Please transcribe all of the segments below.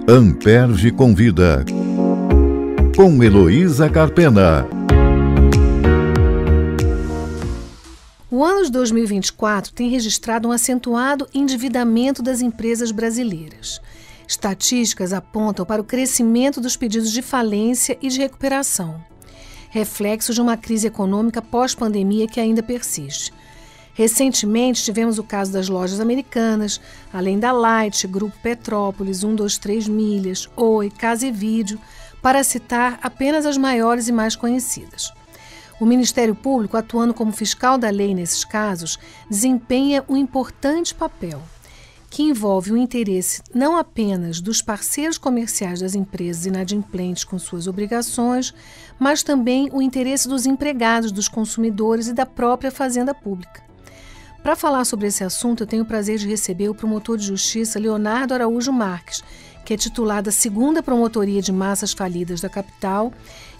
Amperge Convida, com Heloísa Carpena. O ano de 2024 tem registrado um acentuado endividamento das empresas brasileiras. Estatísticas apontam para o crescimento dos pedidos de falência e de recuperação, reflexo de uma crise econômica pós-pandemia que ainda persiste. Recentemente, tivemos o caso das lojas americanas, além da Light, Grupo Petrópolis, 123 Milhas, Oi, Casa e Vídeo, para citar apenas as maiores e mais conhecidas. O Ministério Público, atuando como fiscal da lei nesses casos, desempenha um importante papel, que envolve o interesse não apenas dos parceiros comerciais das empresas inadimplentes com suas obrigações, mas também o interesse dos empregados, dos consumidores e da própria Fazenda Pública. Para falar sobre esse assunto, eu tenho o prazer de receber o promotor de justiça Leonardo Araújo Marques, que é titular da 2ª Promotoria de Massas Falidas da capital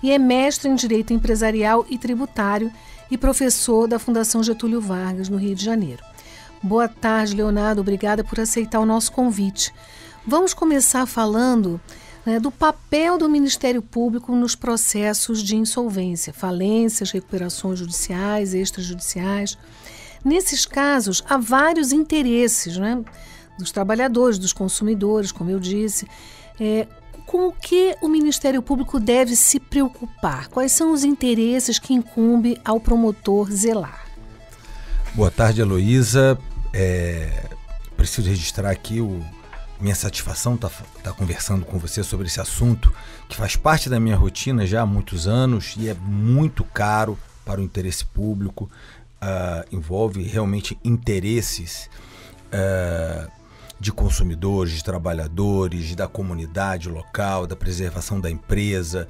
e é mestre em Direito Empresarial e Tributário e professor da Fundação Getúlio Vargas, no Rio de Janeiro. Boa tarde, Leonardo. Obrigada por aceitar o nosso convite. Vamos começar falando do papel do Ministério Público nos processos de insolvência, falências, recuperações judiciais, extrajudiciais. Nesses casos, há vários interesses, dos trabalhadores, dos consumidores, como eu disse. Com o que o Ministério Público deve se preocupar? Quais são os interesses que incumbe ao promotor zelar? Boa tarde, Heloísa. Preciso registrar aqui minha satisfação tá conversando com você sobre esse assunto que faz parte da minha rotina já há muitos anos e é muito caro para o interesse público. Envolve realmente interesses de consumidores, de trabalhadores, da comunidade local, da preservação da empresa,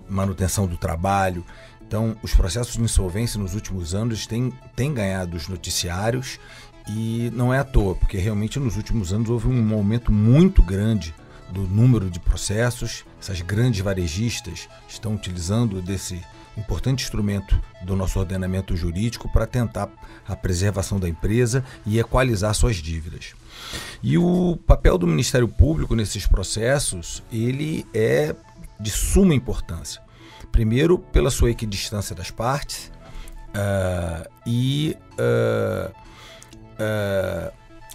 manutenção do trabalho. Então, os processos de insolvência nos últimos anos têm ganhado os noticiários e não é à toa, porque realmente nos últimos anos houve um aumento muito grande do número de processos. Essas grandes varejistas estão utilizando desse importante instrumento do nosso ordenamento jurídico para tentar a preservação da empresa e equalizar suas dívidas. E o papel do Ministério Público nesses processos, ele é de suma importância. Primeiro, pela sua equidistância das partes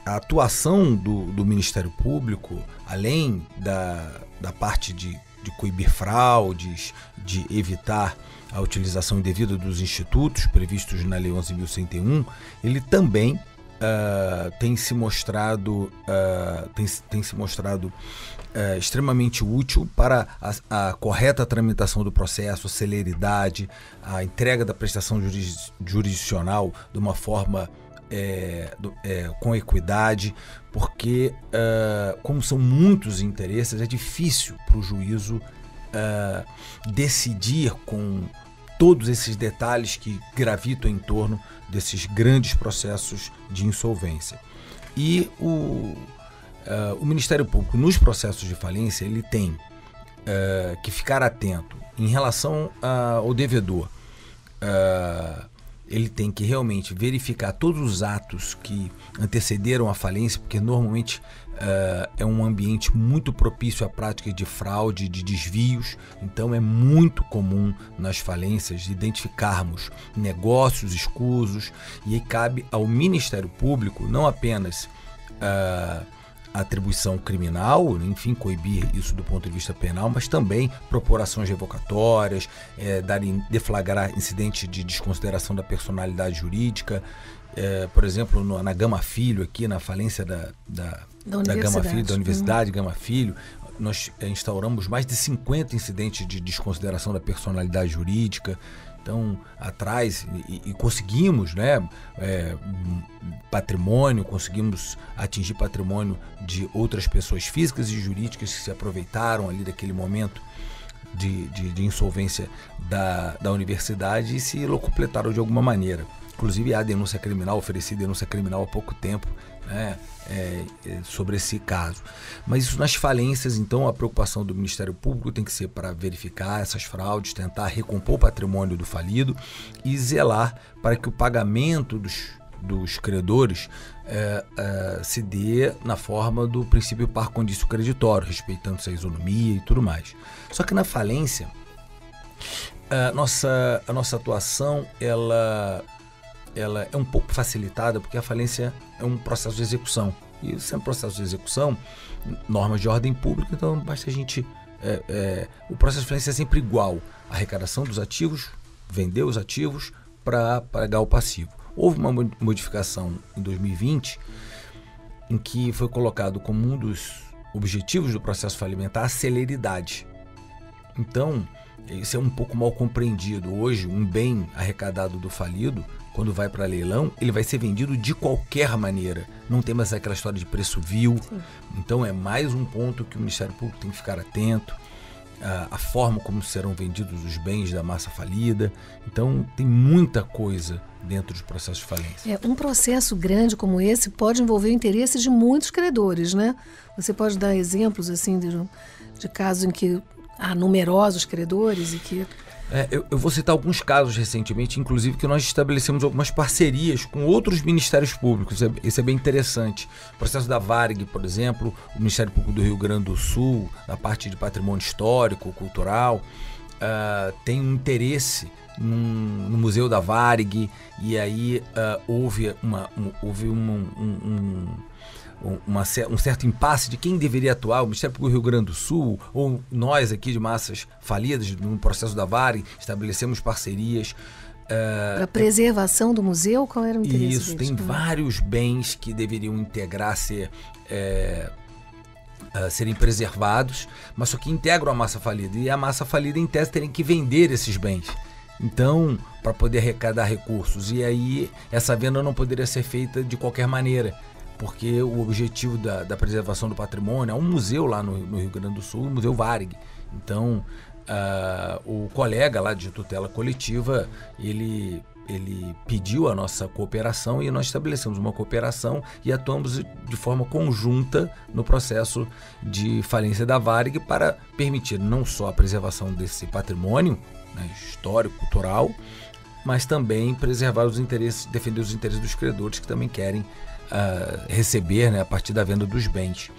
a atuação do Ministério Público, além da parte de coibir fraudes, de evitar a utilização indevida dos institutos previstos na Lei 11.101, ele também tem se mostrado extremamente útil para a correta tramitação do processo, a celeridade, a entrega da prestação jurisdicional de uma forma com equidade, porque como são muitos interesses, é difícil para o juízo decidir com todos esses detalhes que gravitam em torno desses grandes processos de insolvência. E o Ministério Público, nos processos de falência, ele tem que ficar atento em relação ao devedor. Ele tem que realmente verificar todos os atos que antecederam a falência, porque normalmente é um ambiente muito propício à prática de fraude, de desvios. Então é muito comum nas falências identificarmos negócios escusos, e aí cabe ao Ministério Público não apenas a atribuição criminal, enfim, coibir isso do ponto de vista penal, mas também propor ações revocatórias, deflagrar incidentes de desconsideração da personalidade jurídica. Por exemplo, na Gama Filho, aqui na falência da Gama Filho, da Universidade Gama Filho, nós instauramos mais de 50 incidentes de desconsideração da personalidade jurídica. Então, atrás, e conseguimos, patrimônio, conseguimos atingir patrimônio de outras pessoas físicas e jurídicas que se aproveitaram ali daquele momento de insolvência da universidade e se locupletaram de alguma maneira. Inclusive, há denúncia criminal, ofereci denúncia criminal há pouco tempo, sobre esse caso. Mas isso nas falências, então, a preocupação do Ministério Público tem que ser para verificar essas fraudes, tentar recompor o patrimônio do falido e zelar para que o pagamento dos credores se dê na forma do princípio par condício creditório, respeitando-se a isonomia e tudo mais. Só que na falência, a nossa atuação ela é um pouco facilitada, porque a falência é um processo de execução. E sendo processo de execução, normas de ordem pública, então basta a gente... o processo de falência é sempre igual. A arrecadação dos ativos, vender os ativos para pagar o passivo. Houve uma modificação em 2020 em que foi colocado como um dos objetivos do processo falimentar a celeridade. Então, isso é um pouco mal compreendido. Hoje, um bem arrecadado do falido, quando vai para leilão, ele vai ser vendido de qualquer maneira. Não tem mais aquela história de preço vil. Sim. Então, é mais um ponto que o Ministério Público tem que ficar atento. A forma como serão vendidos os bens da massa falida. Então, tem muita coisa dentro dos processos de falência. Um processo grande como esse pode envolver o interesse de muitos credores, né? Você pode dar exemplos assim de casos em que há numerosos credores e que... Eu vou citar alguns casos recentemente, inclusive que nós estabelecemos algumas parcerias com outros ministérios públicos. Isso é bem interessante. O processo da Varig, por exemplo, o Ministério Público do Rio Grande do Sul, na parte de patrimônio histórico, cultural, tem um interesse no Museu da Varig, e aí houve um certo impasse de quem deveria atuar, o Ministério Público do Rio Grande do Sul ou nós aqui de massas falidas no processo da Varig, estabelecemos parcerias. Para preservação do museu, qual era o interesse deles? Isso, tem vários bens que deveriam integrar, serem preservados, mas só que integram a massa falida, e a massa falida em tese teria que vender esses bens. Então, para poder arrecadar recursos, e aí essa venda não poderia ser feita de qualquer maneira, porque o objetivo da preservação do patrimônio é um museu lá no Rio Grande do Sul, o Museu Varig. Então, o colega lá de tutela coletiva, ele pediu a nossa cooperação e nós estabelecemos uma cooperação e atuamos de forma conjunta no processo de falência da Varig para permitir não só a preservação desse patrimônio, né, histórico, cultural, mas também preservar os interesses, defender os interesses dos credores que também querem receber, né, a partir da venda dos bens.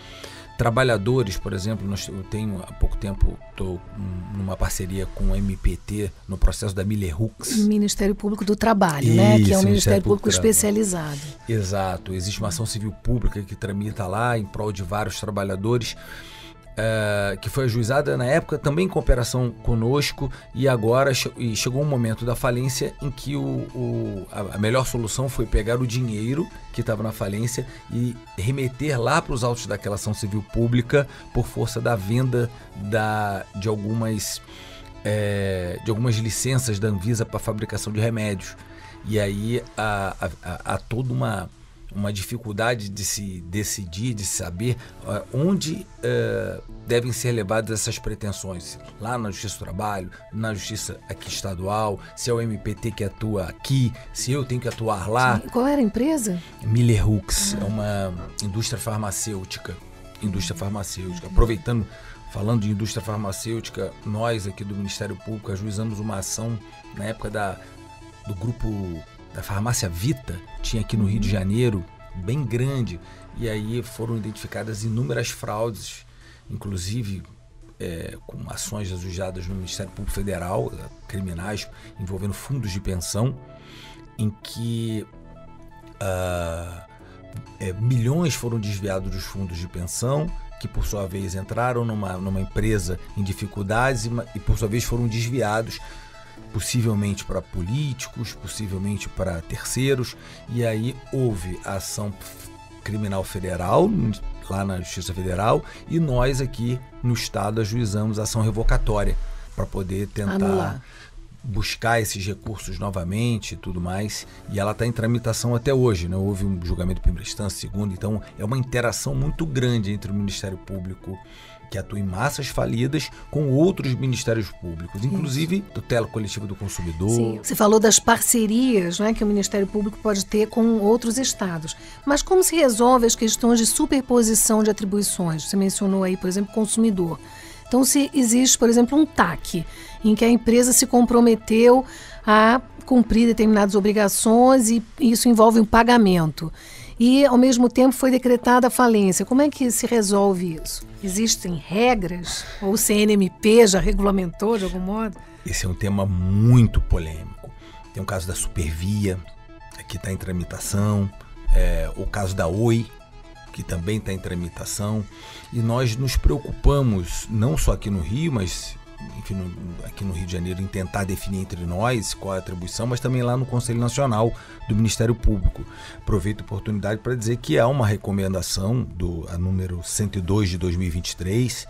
Trabalhadores, por exemplo, eu tenho há pouco tempo, estou numa parceria com o MPT no processo da Miller Hooks. Ministério Público do Trabalho, né? Que é um Ministério Público especializado. Exato, existe uma ação civil pública que tramita lá em prol de vários trabalhadores, que foi ajuizada na época também em cooperação conosco, e agora chegou um momento da falência em que a melhor solução foi pegar o dinheiro que estava na falência e remeter lá para os autos daquela ação civil pública por força da venda de algumas licenças da Anvisa para fabricação de remédios. E aí há toda uma dificuldade de se decidir, de saber onde devem ser levadas essas pretensões. Lá na Justiça do Trabalho, na Justiça aqui estadual, se é o MPT que atua aqui, se eu tenho que atuar lá. Sim. Qual era a empresa? Miller Hooks, é uma indústria farmacêutica. Aproveitando, falando de indústria farmacêutica, nós aqui do Ministério Público ajuizamos uma ação na época do grupo da Farmácia Vita, tinha aqui no Rio de Janeiro, bem grande, e aí foram identificadas inúmeras fraudes, inclusive com ações ajuizadas no Ministério Público Federal, criminais, envolvendo fundos de pensão, em que milhões foram desviados dos fundos de pensão, que por sua vez entraram numa empresa em dificuldades e por sua vez foram desviados possivelmente para políticos, possivelmente para terceiros, e aí houve a ação criminal federal, lá na Justiça Federal, e nós aqui no Estado ajuizamos a ação revocatória para poder tentar buscar esses recursos novamente e tudo mais, e ela está em tramitação até hoje, né? Houve um julgamento de primeira instância, segunda, então é uma interação muito grande entre o Ministério Público, que atua em massas falidas, com outros ministérios públicos, inclusive tutela coletiva do consumidor. Sim. Você falou das parcerias, né, que o Ministério Público pode ter com outros estados. Mas como se resolve as questões de superposição de atribuições? Você mencionou aí, por exemplo, consumidor. Então, se existe, por exemplo, um TAC, em que a empresa se comprometeu a cumprir determinadas obrigações e isso envolve um pagamento, e, ao mesmo tempo, foi decretada a falência, como é que se resolve isso? Existem regras? Ou o CNMP já regulamentou de algum modo? Esse é um tema muito polêmico. Tem o caso da Supervia, que está em tramitação, o caso da Oi, que também está em tramitação, e nós nos preocupamos, não só aqui no Rio, mas enfim, aqui no Rio de Janeiro, em tentar definir entre nós qual é a atribuição, mas também lá no Conselho Nacional do Ministério Público. Aproveito a oportunidade para dizer que há uma recomendação, a número 102 de 2023,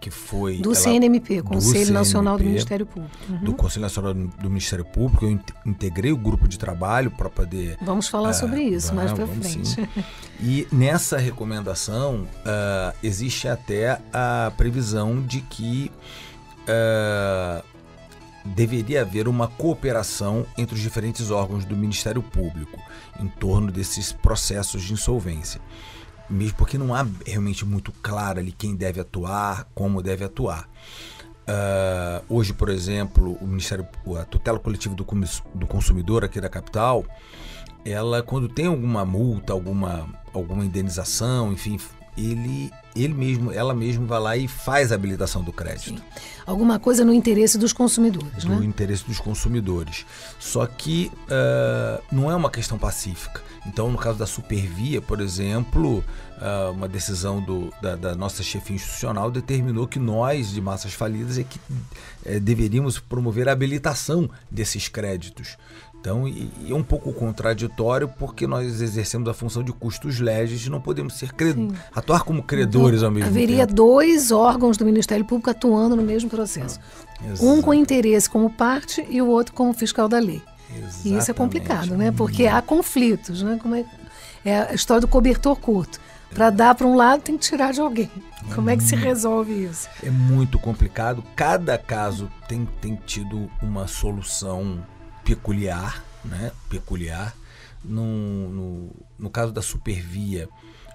que foi... Do CNMP, Conselho Nacional do Ministério Público. Do Conselho Nacional do Ministério Público. Eu integrei o grupo de trabalho para poder... Vamos falar sobre isso mais para frente. Sim. E nessa recomendação existe até a previsão de que deveria haver uma cooperação entre os diferentes órgãos do Ministério Público em torno desses processos de insolvência. Mesmo porque não há realmente muito claro ali quem deve atuar, como deve atuar. Hoje, por exemplo, a tutela coletiva do consumidor aqui da capital, ela, quando tem alguma multa, alguma indenização, enfim, ela mesma vai lá e faz a habilitação do crédito. Sim. Alguma coisa no interesse dos consumidores, né? No interesse dos consumidores. Só que não é uma questão pacífica. Então, no caso da Supervia, por exemplo, uma decisão da nossa chefia institucional determinou que nós, de massas falidas, deveríamos promover a habilitação desses créditos. Então, é um pouco contraditório, porque nós exercemos a função de custos legis e não podemos atuar como credores ao mesmo tempo. Haveria dois órgãos do Ministério Público atuando no mesmo processo. Um com interesse como parte e o outro como fiscal da lei. Exatamente. E isso é complicado, né? Porque há conflitos, né? É a história do cobertor curto. Para dar para um lado, tem que tirar de alguém. Como é que se resolve isso? É muito complicado. Cada caso tem tido uma solução peculiar, né? No caso da Supervia,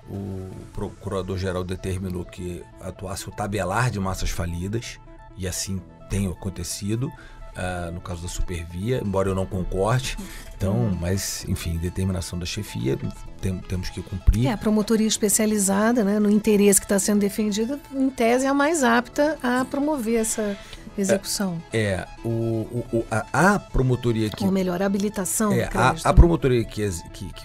o procurador-geral determinou que atuasse o tabelar de massas falidas, e assim tem acontecido. No caso da Supervia, embora eu não concorde, mas, enfim, determinação da chefia, temos que cumprir. A promotoria especializada, né, no interesse que está sendo defendido, em tese, é a mais apta a promover essa execução. A promotoria que... Ou melhor, a habilitação. A promotoria que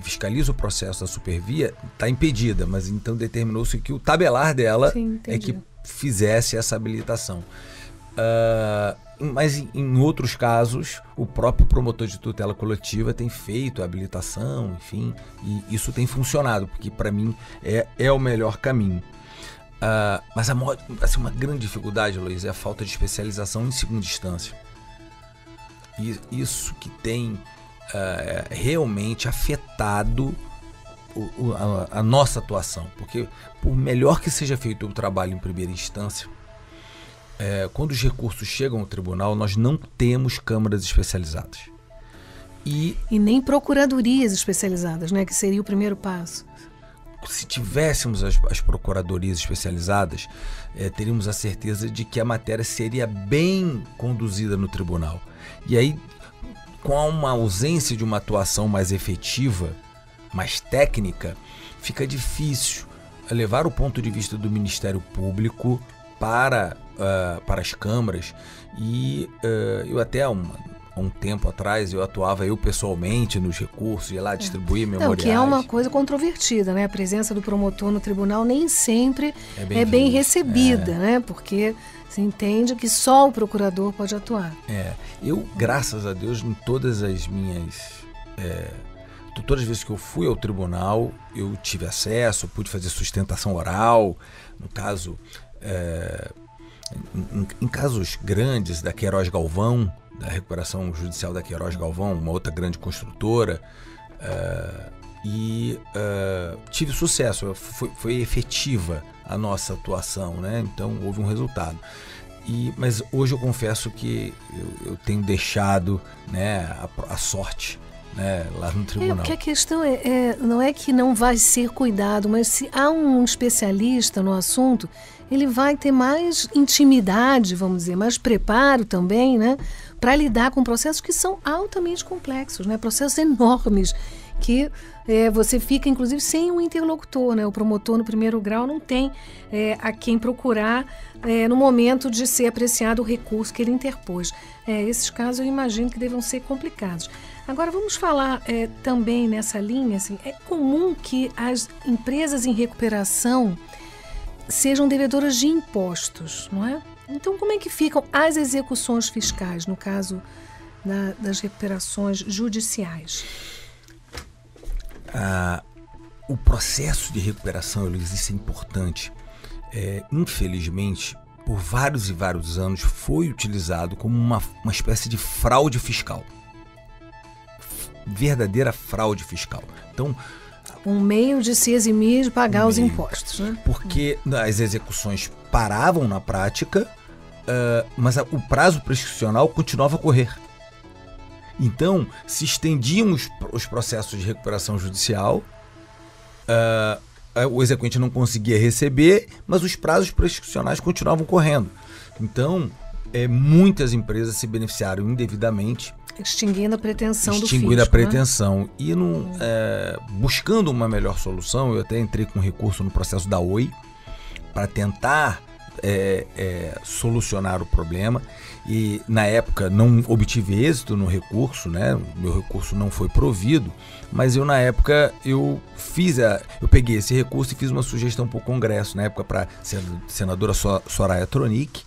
fiscaliza o processo da Supervia está impedida, mas então determinou-se que o tabelar dela que fizesse essa habilitação. Mas em outros casos, o próprio promotor de tutela coletiva tem feito a habilitação, enfim, e isso tem funcionado, porque para mim é o melhor caminho. Mas uma grande dificuldade, Luiz, é a falta de especialização em segunda instância. E isso que tem realmente afetado a nossa atuação, porque por melhor que seja feito o trabalho em primeira instância, quando os recursos chegam ao tribunal, nós não temos câmaras especializadas. E nem procuradorias especializadas, né, que seria o primeiro passo. Se tivéssemos as procuradorias especializadas, teríamos a certeza de que a matéria seria bem conduzida no tribunal. E aí, com uma ausência de uma atuação mais efetiva, mais técnica, fica difícil levar o ponto de vista do Ministério Público para as câmaras. E eu até há um tempo atrás eu atuava pessoalmente nos recursos, ia lá distribuir memoriais. Que é uma coisa controvertida, né? A presença do promotor no tribunal nem sempre é bem recebida, né? Porque se entende que só o procurador pode atuar. Eu, graças a Deus, em todas as minhas... todas as vezes que eu fui ao tribunal, eu tive acesso, pude fazer sustentação oral, no caso... Em casos grandes da Queiroz Galvão, da recuperação judicial da Queiroz Galvão, uma outra grande construtora, tive sucesso, foi efetiva a nossa atuação, né? Então houve um resultado. Mas hoje eu confesso que eu tenho deixado, né, a sorte né, lá no tribunal. Porque a questão não é que não vai ser cuidado, mas se há um especialista no assunto, ele vai ter mais intimidade, vamos dizer, mais preparo também, né, para lidar com processos que são altamente complexos, né, processos enormes, que você fica, inclusive, sem um interlocutor, né? O promotor no primeiro grau não tem a quem procurar no momento de ser apreciado o recurso que ele interpôs. Esses casos eu imagino que devam ser complicados. Agora, vamos falar também nessa linha, assim, é comum que as empresas em recuperação sejam devedoras de impostos, não é? Então, como é que ficam as execuções fiscais, no caso das recuperações judiciais? O processo de recuperação, isso é importante. Infelizmente, por vários e vários anos, foi utilizado como uma espécie de fraude fiscal. Verdadeira fraude fiscal. Então, um meio de se eximir de pagar os impostos, né? Porque as execuções paravam na prática, mas o prazo prescricional continuava a correr. Então, se estendiam os processos de recuperação judicial, o exequente não conseguia receber, mas os prazos prescricionais continuavam correndo. Então, muitas empresas se beneficiaram indevidamente. Extinguindo a pretensão do fisco. Extinguindo a pretensão. Né? E buscando uma melhor solução, eu até entrei com recurso no processo da OI para tentar solucionar o problema. E na época não obtive êxito no recurso, né? O meu recurso não foi provido, mas na época eu peguei esse recurso e fiz uma sugestão para o Congresso, na época para a senadora Soraya Tronic,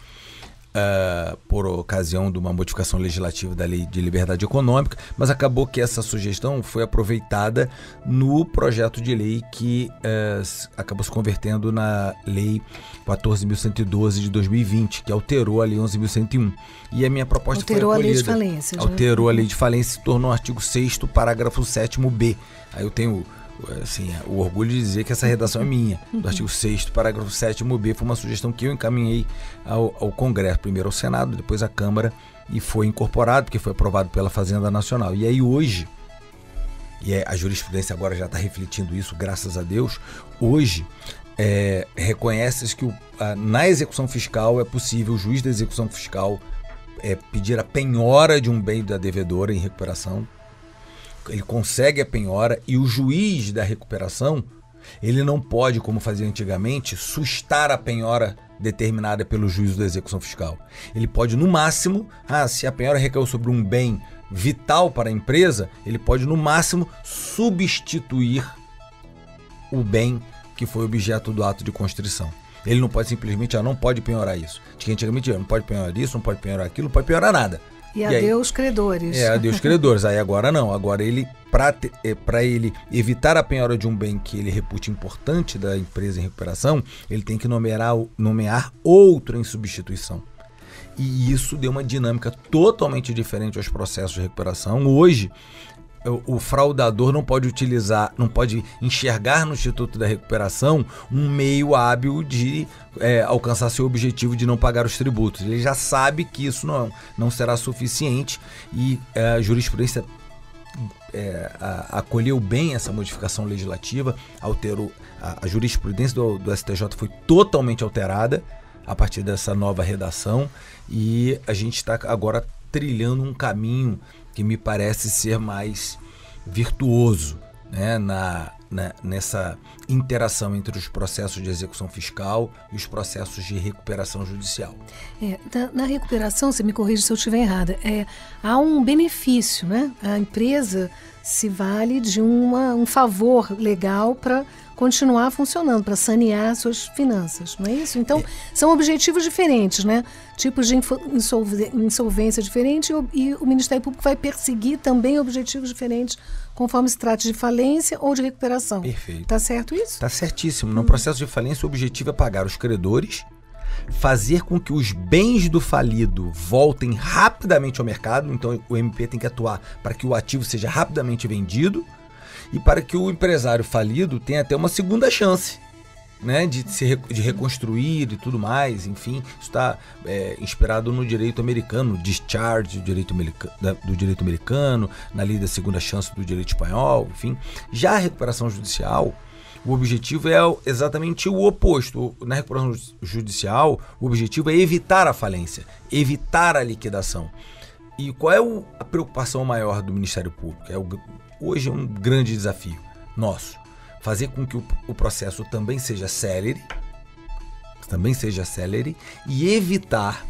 por ocasião de uma modificação legislativa da Lei de Liberdade Econômica, mas acabou que essa sugestão foi aproveitada no projeto de lei que acabou se convertendo na Lei 14.112 de 2020, que alterou a Lei 11.101. E a minha proposta alterou foi acolhida. A lei de falência. Alterou a Lei de Falência e se tornou o artigo 6º, parágrafo 7º-B. Aí eu tenho o orgulho de dizer que essa redação é minha, do artigo 6º, parágrafo 7º-B, foi uma sugestão que eu encaminhei ao Congresso, primeiro ao Senado, depois à Câmara, e foi incorporado, porque foi aprovado pela Fazenda Nacional. E aí hoje, a jurisprudência agora já está refletindo isso, graças a Deus, hoje reconhece que na execução fiscal é possível o juiz da execução fiscal pedir a penhora de um bem da devedora em recuperação. Ele consegue a penhora e o juiz da recuperação, ele não pode, como fazia antigamente, sustar a penhora determinada pelo juízo da execução fiscal. Ele pode, no máximo, se a penhora recaiu sobre um bem vital para a empresa, ele pode, no máximo, substituir o bem que foi objeto do ato de constrição. Ele não pode simplesmente, não pode penhorar isso. Antigamente, não pode penhorar isso, não pode penhorar aquilo, não pode penhorar nada. E adeus credores. Adeus credores. Aí agora não. Agora ele, para ele evitar a penhora de um bem que ele repute importante da empresa em recuperação, ele tem que nomear outro em substituição. E isso deu uma dinâmica totalmente diferente aos processos de recuperação. Hoje, o fraudador não pode enxergar no Instituto da Recuperação um meio hábil de alcançar seu objetivo de não pagar os tributos. Ele já sabe que isso não será suficiente e a jurisprudência acolheu bem essa modificação legislativa, alterou a jurisprudência do STJ foi totalmente alterada a partir dessa nova redação e a gente está agora trilhando um caminho que me parece ser mais virtuoso, né, nessa interação entre os processos de execução fiscal e os processos de recuperação judicial. Na recuperação, você me corrige se eu estiver errada, há um benefício, né? A empresa se vale de um favor legal para continuar funcionando, para sanear suas finanças, não é isso? Então, são objetivos diferentes, né? Tipos de insolvência diferentes e o Ministério Público vai perseguir também objetivos diferentes conforme se trate de falência ou de recuperação. Perfeito. Está certo isso? Está certíssimo. No processo de falência, o objetivo é pagar os credores, fazer com que os bens do falido voltem rapidamente ao mercado, então o MP tem que atuar para que o ativo seja rapidamente vendido, e para que o empresário falido tenha até uma segunda chance. né, de reconstruir e tudo mais, enfim, isso está inspirado no direito americano, discharge do direito americano, na lei da segunda chance do direito espanhol, enfim. Já a recuperação judicial, o objetivo é exatamente o oposto. Na recuperação judicial, o objetivo é evitar a falência, evitar a liquidação. E qual é a preocupação maior do Ministério Público? Hoje é um grande desafio nosso. Fazer com que o processo também seja célere e evitar,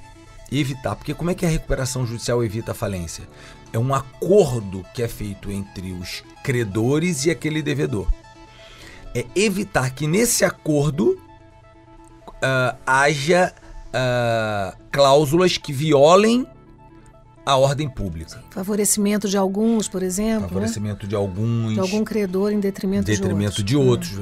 porque como é que a recuperação judicial evita a falência? É um acordo que é feito entre os credores e aquele devedor. É evitar que nesse acordo haja cláusulas que violem a ordem pública. Favorecimento de alguns, por exemplo. Favorecimento, né? De algum credor em detrimento de outros.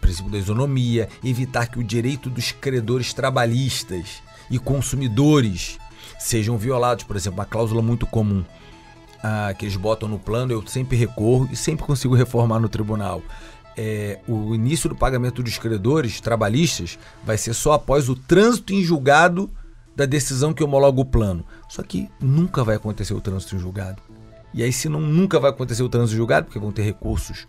Princípio da isonomia. Evitar que o direito dos credores trabalhistas e consumidores sejam violados. Por exemplo, uma cláusula muito comum que eles botam no plano, eu sempre recorro e sempre consigo reformar no tribunal. O início do pagamento dos credores trabalhistas vai ser só após o trânsito em julgado da decisão que homologa o plano. Só que nunca vai acontecer o trânsito em julgado. E aí, se nunca vai acontecer o trânsito em julgado, porque vão ter recursos,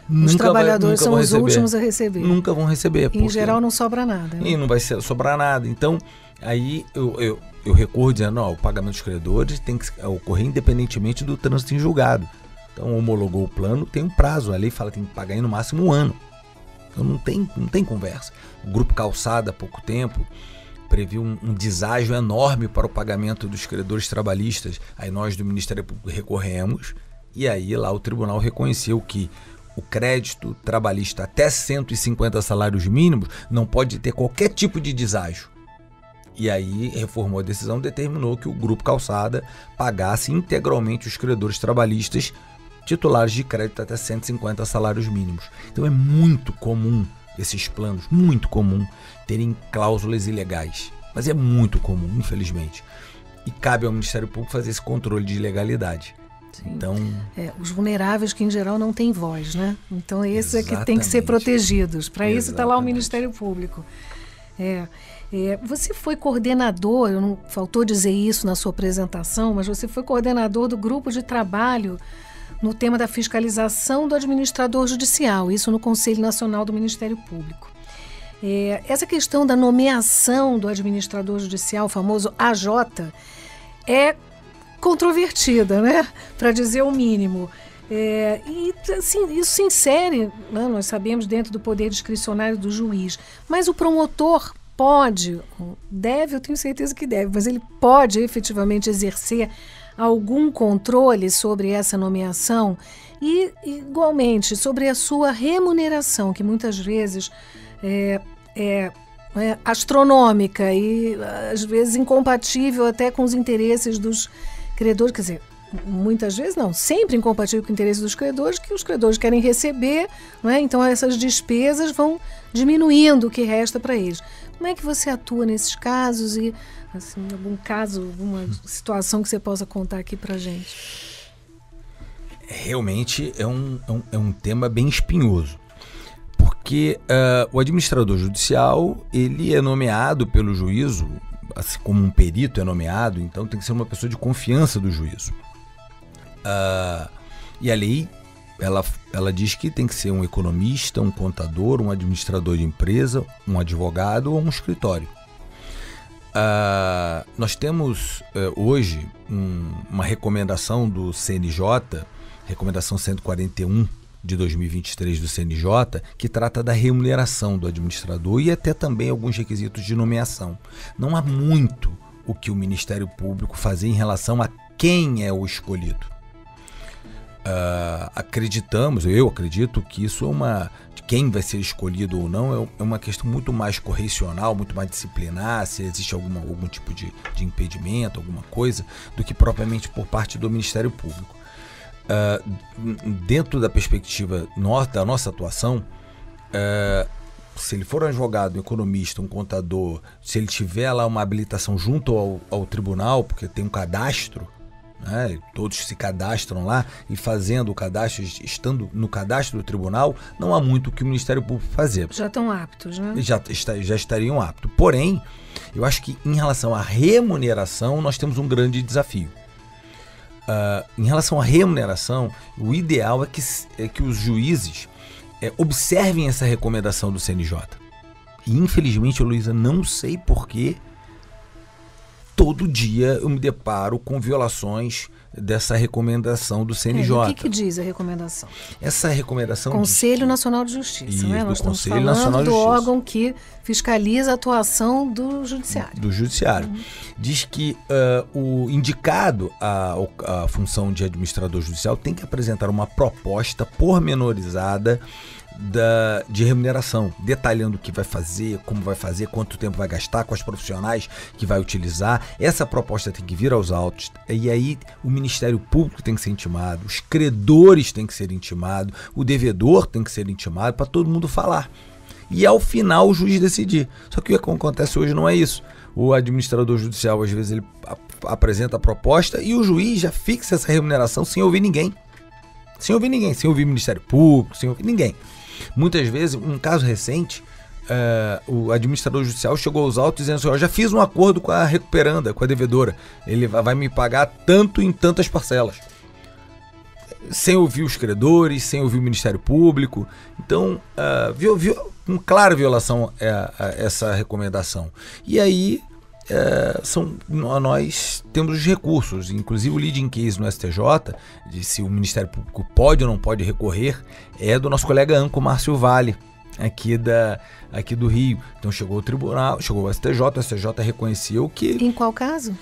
os trabalhadores são os últimos a receber. Nunca vão receber. Em geral não sobra nada. Né? E não vai sobrar nada. Então, aí eu recorro dizendo, o pagamento dos credores tem que ocorrer independentemente do trânsito em julgado. Então, homologou o plano, tem um prazo. A lei fala que tem que pagar em no máximo 1 ano. Então, não tem conversa. O Grupo Calçada, há pouco tempo, previu um deságio enorme para o pagamento dos credores trabalhistas. Aí nós do Ministério Público recorremos e aí lá o tribunal reconheceu que o crédito trabalhista até 150 salários mínimos não pode ter qualquer tipo de deságio. E aí reformou a decisão, determinou que o Grupo Calçada pagasse integralmente os credores trabalhistas titulares de crédito até 150 salários mínimos. Então é muito comum esses planos, muito comum, terem cláusulas ilegais. Mas é muito comum, infelizmente. E cabe ao Ministério Público fazer esse controle de legalidade. Sim. Então, os vulneráveis que, em geral, não têm voz, né? Então, esses é que têm que ser protegidos. Para isso está lá o Ministério Público. Você foi coordenador, não faltou dizer isso na sua apresentação, mas você foi coordenador do grupo de trabalho no tema da fiscalização do administrador judicial, isso no Conselho Nacional do Ministério Público. Essa questão da nomeação do administrador judicial, o famoso AJ, é controvertida, né? Para dizer o mínimo. E assim, isso se insere, né, nós sabemos, dentro do poder discricionário do juiz, mas o promotor deve, eu tenho certeza que deve, mas ele pode efetivamente exercer algum controle sobre essa nomeação e, igualmente, sobre a sua remuneração, que muitas vezes é astronômica e, às vezes, incompatível até com os interesses dos credores, quer dizer, muitas vezes não, sempre incompatível com o interesse dos credores, que os credores querem receber, não é? Então essas despesas vão diminuindo o que resta para eles. Como é que você atua nesses casos e, assim, algum caso, alguma situação que você possa contar aqui para a gente? Realmente é um tema bem espinhoso, porque o administrador judicial, ele é nomeado pelo juízo, assim como um perito é nomeado, então tem que ser uma pessoa de confiança do juízo. E a lei, ela diz que tem que ser um economista, um contador, um administrador de empresa, um advogado ou um escritório. Nós temos hoje uma recomendação do CNJ, recomendação 141 de 2023 do CNJ, que trata da remuneração do administrador e até também alguns requisitos de nomeação. Não há muito o que o Ministério Público fazer em relação a quem é o escolhido. Eu acredito que isso de quem vai ser escolhido ou não é uma questão muito mais correcional, muito mais disciplinar, se existe algum tipo de impedimento, alguma coisa, do que propriamente por parte do Ministério Público. Dentro da perspectiva da nossa atuação, se ele for um advogado, um economista, um contador, se ele tiver lá uma habilitação junto ao tribunal, porque tem um cadastro, né? Todos se cadastram lá e fazendo o cadastro, estando no cadastro do tribunal, não há muito que o Ministério Público fazer. Já estão aptos, né? Já estariam aptos. Porém, eu acho que em relação à remuneração, nós temos um grande desafio. Em relação à remuneração, o ideal é que os juízes observem essa recomendação do CNJ. E infelizmente, Heloísa, não sei porquê, todo dia eu me deparo com violações dessa recomendação do CNJ. O que diz a recomendação? Essa recomendação Conselho Nacional de Justiça, isso, né? Nós estamos Conselho falando Nacional de do Justiça. órgão que fiscaliza a atuação do Judiciário. Do Judiciário. Diz que o indicado à função de administrador judicial tem que apresentar uma proposta pormenorizada de remuneração, detalhando o que vai fazer, como vai fazer, quanto tempo vai gastar, quais profissionais que vai utilizar. Essa proposta tem que vir aos autos, e aí o Ministério Público tem que ser intimado, os credores têm que ser intimados, o devedor tem que ser intimado, para todo mundo falar. E ao final o juiz decidir. Só que o que acontece hoje não é isso. O administrador judicial, às vezes, ele apresenta a proposta e o juiz já fixa essa remuneração sem ouvir ninguém. Sem ouvir o Ministério Público, sem ouvir ninguém. Muitas vezes, um caso recente, o administrador judicial chegou aos autos dizendo assim: eu já fiz um acordo com a recuperanda, com a devedora, ele vai me pagar tanto em tantas parcelas. Sem ouvir os credores, sem ouvir o Ministério Público. Então, com clara violação a essa recomendação. E aí, nós temos os recursos, inclusive o leading case no STJ, de se o Ministério Público pode ou não pode recorrer, é do nosso colega Anco Márcio Vale, aqui do Rio. Então chegou ao tribunal, chegou ao STJ, o STJ reconheceu que... Em qual caso?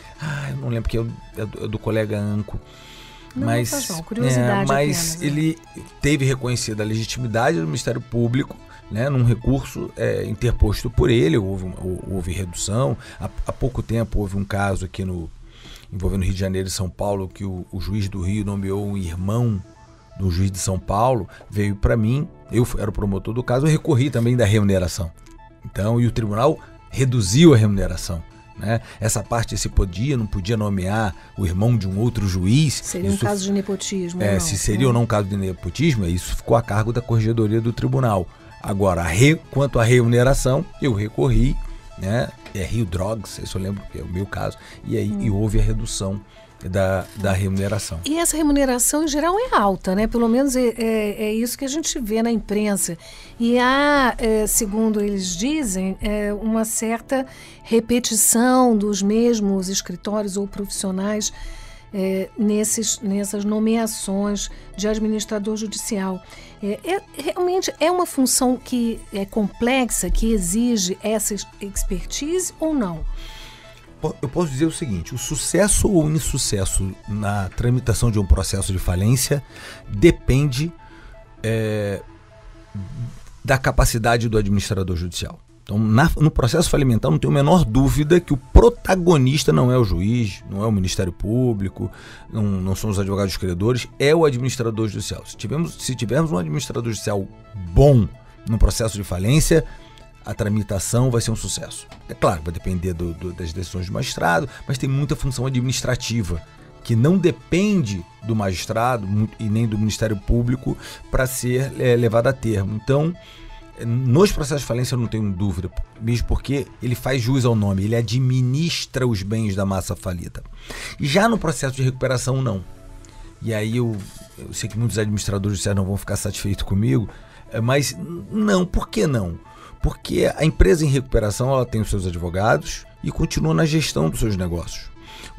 Eu não lembro, porque é do colega Anco. Não faz mal, curiosidade mas apenas, ele teve reconhecida a legitimidade do Ministério Público, né, num recurso interposto por ele. Houve redução. Há pouco tempo houve um caso aqui envolvendo Rio de Janeiro e São Paulo, que o juiz do Rio nomeou um irmão do juiz de São Paulo, veio para mim, eu era o promotor do caso, eu recorri também da remuneração. Então, e o tribunal reduziu a remuneração. Né? Essa parte se não podia nomear o irmão de um outro juiz. Seria um caso de nepotismo. Se seria ou não um caso de nepotismo, isso ficou a cargo da corregedoria do tribunal. Agora, quanto à remuneração, eu recorri, né? Rio Drogs, isso eu lembro que é o meu caso, e aí e houve a redução da remuneração. E essa remuneração, em geral, é alta, né? Pelo menos é isso que a gente vê na imprensa. E há, segundo eles dizem, uma certa repetição dos mesmos escritórios ou profissionais nessas nomeações de administrador judicial. Realmente é uma função que é complexa, que exige essa expertise ou não? Eu posso dizer o seguinte: o sucesso ou insucesso na tramitação de um processo de falência depende da capacidade do administrador judicial. Então, no processo falimentar, não tenho a menor dúvida que o protagonista não é o juiz, não é o Ministério Público, não são os advogados credores, é o administrador judicial. Se tivermos um administrador judicial bom no processo de falência, a tramitação vai ser um sucesso. É claro, vai depender das decisões do magistrado, mas tem muita função administrativa que não depende do magistrado e nem do Ministério Público para ser levada a termo. Então, nos processos de falência eu não tenho dúvida, mesmo porque ele faz jus ao nome, ele administra os bens da massa falida. E já no processo de recuperação, não. E aí eu sei que muitos administradores judiciais não vão ficar satisfeitos comigo, mas não. Por que não? Porque a empresa em recuperação, ela tem os seus advogados e continua na gestão dos seus negócios.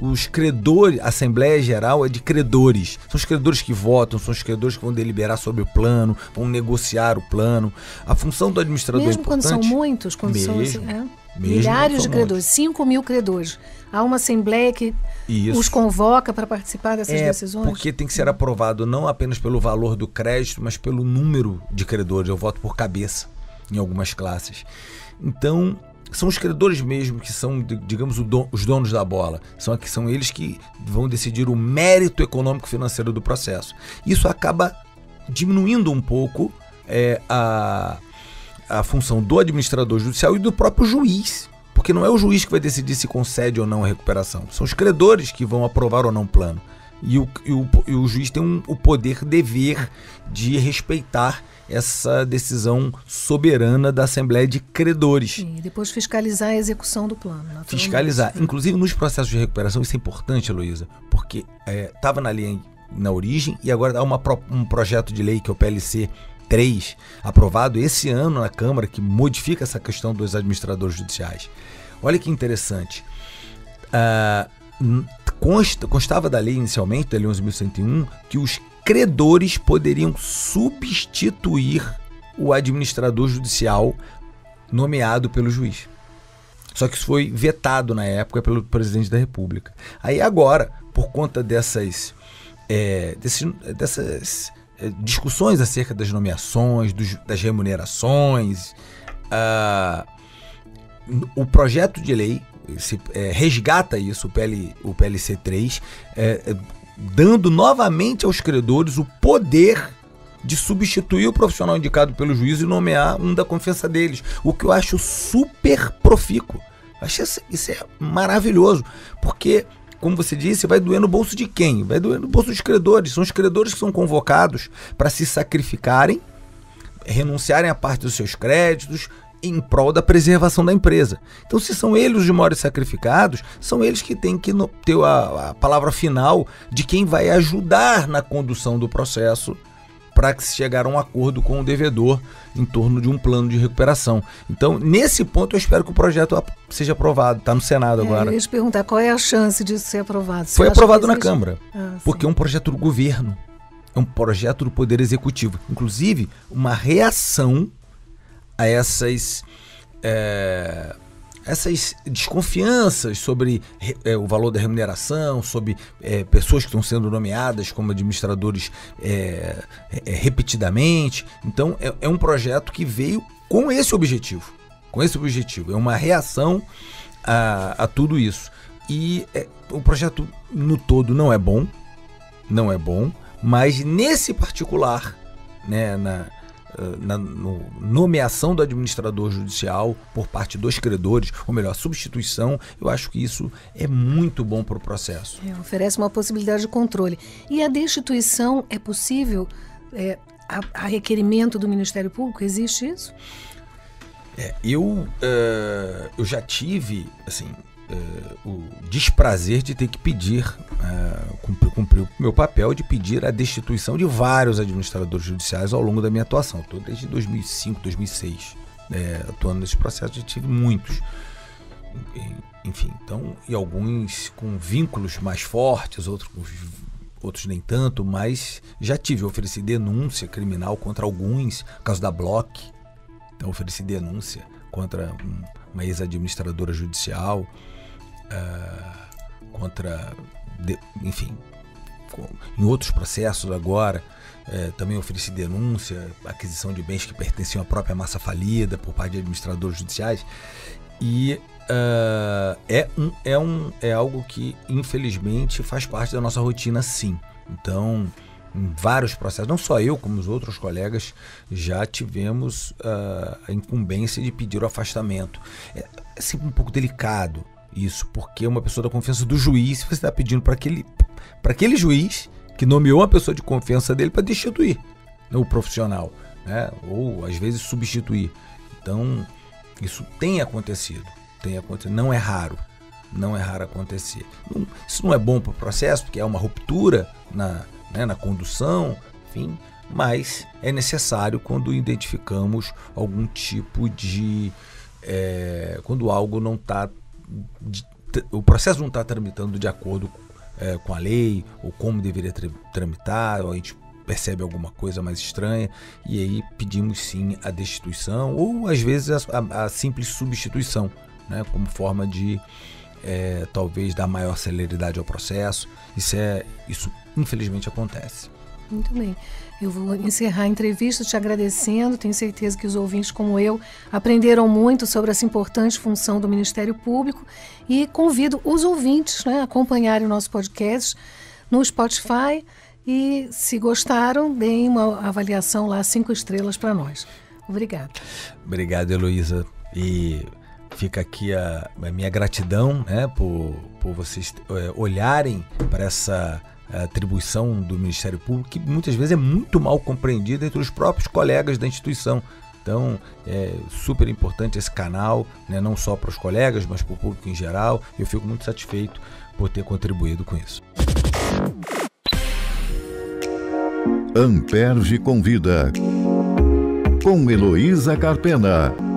Os credores, a Assembleia Geral é de credores. São os credores que votam, são os credores que vão deliberar sobre o plano, vão negociar o plano. A função do administrador mesmo é importante. Quando são muitos, milhares de credores, 5 mil credores. Há uma Assembleia que os convoca para participar dessas decisões? Porque tem que ser aprovado não apenas pelo valor do crédito, mas pelo número de credores. Eu voto por cabeça em algumas classes. Então, são os credores mesmo que são, digamos, os donos da bola. São eles que vão decidir o mérito econômico-financeiro do processo. Isso acaba diminuindo um pouco a função do administrador judicial e do próprio juiz. Porque não é o juiz que vai decidir se concede ou não a recuperação. São os credores que vão aprovar ou não o plano. e o juiz tem o poder, dever de respeitar essa decisão soberana da Assembleia de Credores. E depois fiscalizar a execução do plano. Fiscalizar. Inclusive nos processos de recuperação, isso é importante, Heloísa, porque estava na lei na origem e agora há um projeto de lei que é o PLC 3, aprovado esse ano na Câmara, que modifica essa questão dos administradores judiciais. Olha que interessante. Constava da lei inicialmente, da lei 11.101, que os credores poderiam substituir o administrador judicial nomeado pelo juiz. Só que isso foi vetado na época pelo presidente da República. Aí agora, por conta dessas discussões acerca das nomeações, das remunerações, o projeto de lei resgata isso, o PLC 3, dando novamente aos credores o poder de substituir o profissional indicado pelo juiz e nomear um da confiança deles, o que eu acho super profícuo. Isso é maravilhoso, porque, como você disse, vai doer no bolso de quem? Vai doer no bolso dos credores. São os credores que são convocados para se sacrificarem, renunciarem a parte dos seus créditos em prol da preservação da empresa. Então, se são eles os maiores sacrificados, são eles que têm que ter a palavra final de quem vai ajudar na condução do processo para que se chegar a um acordo com o devedor em torno de um plano de recuperação. Então, nesse ponto, eu espero que o projeto seja aprovado. Está no Senado agora. Eu ia te perguntar, qual é a chance disso ser aprovado? Foi aprovado na Câmara, porque é um projeto do governo, é um projeto do Poder Executivo. Inclusive, uma reação a essas desconfianças sobre o valor da remuneração, sobre pessoas que estão sendo nomeadas como administradores repetidamente. Então, é um projeto que veio com esse objetivo. É uma reação a tudo isso. E o projeto no todo não é bom, mas nesse particular, né, na nomeação do administrador judicial por parte dos credores, ou melhor, substituição, eu acho que isso é muito bom para o processo. Oferece uma possibilidade de controle. E a destituição é possível a requerimento do Ministério Público? Existe isso? Eu já tive, assim, o desprazer de ter que pedir, cumprir o meu papel de pedir a destituição de vários administradores judiciais ao longo da minha atuação. Estou desde 2005, 2006 atuando nesse processo, já tive muitos. Enfim, então, e alguns com vínculos mais fortes, outros nem tanto, mas já ofereci denúncia criminal contra alguns, no caso da Bloch. Então, ofereci denúncia contra uma ex-administradora judicial, enfim, em outros processos agora, também ofereci denúncia, aquisição de bens que pertenciam à própria massa falida por parte de administradores judiciais, e é algo que infelizmente faz parte da nossa rotina, sim. Então, em vários processos, não só eu, como os outros colegas, já tivemos a incumbência de pedir o afastamento. É sempre um pouco delicado isso, porque é uma pessoa da confiança do juiz, você está pedindo para aquele juiz que nomeou uma pessoa de confiança dele para destituir o profissional, né? Ou às vezes substituir. Então, isso tem acontecido, não é raro acontecer. Isso não é bom para o processo, porque é uma ruptura na condução, enfim, mas é necessário quando identificamos algum tipo de... quando algo não está... o processo não está tramitando de acordo com a lei, ou como deveria tramitar, ou a gente percebe alguma coisa mais estranha, e aí pedimos sim a destituição, ou às vezes a simples substituição, né, como forma de talvez dar maior celeridade ao processo. Isso infelizmente acontece. Muito bem. Eu vou encerrar a entrevista te agradecendo. Tenho certeza que os ouvintes, como eu, aprenderam muito sobre essa importante função do Ministério Público, e convido os ouvintes, né, a acompanharem o nosso podcast no Spotify, e se gostaram, deem uma avaliação lá, 5 estrelas para nós. Obrigada. Obrigado, Heloísa. E fica aqui a minha gratidão, né, por vocês olharem para essa a atribuição do Ministério Público, que muitas vezes é muito mal compreendida entre os próprios colegas da instituição. Então, é super importante esse canal, né, não só para os colegas, mas para o público em geral. Eu fico muito satisfeito por ter contribuído com isso. Amperge convida, com Heloísa Carpena.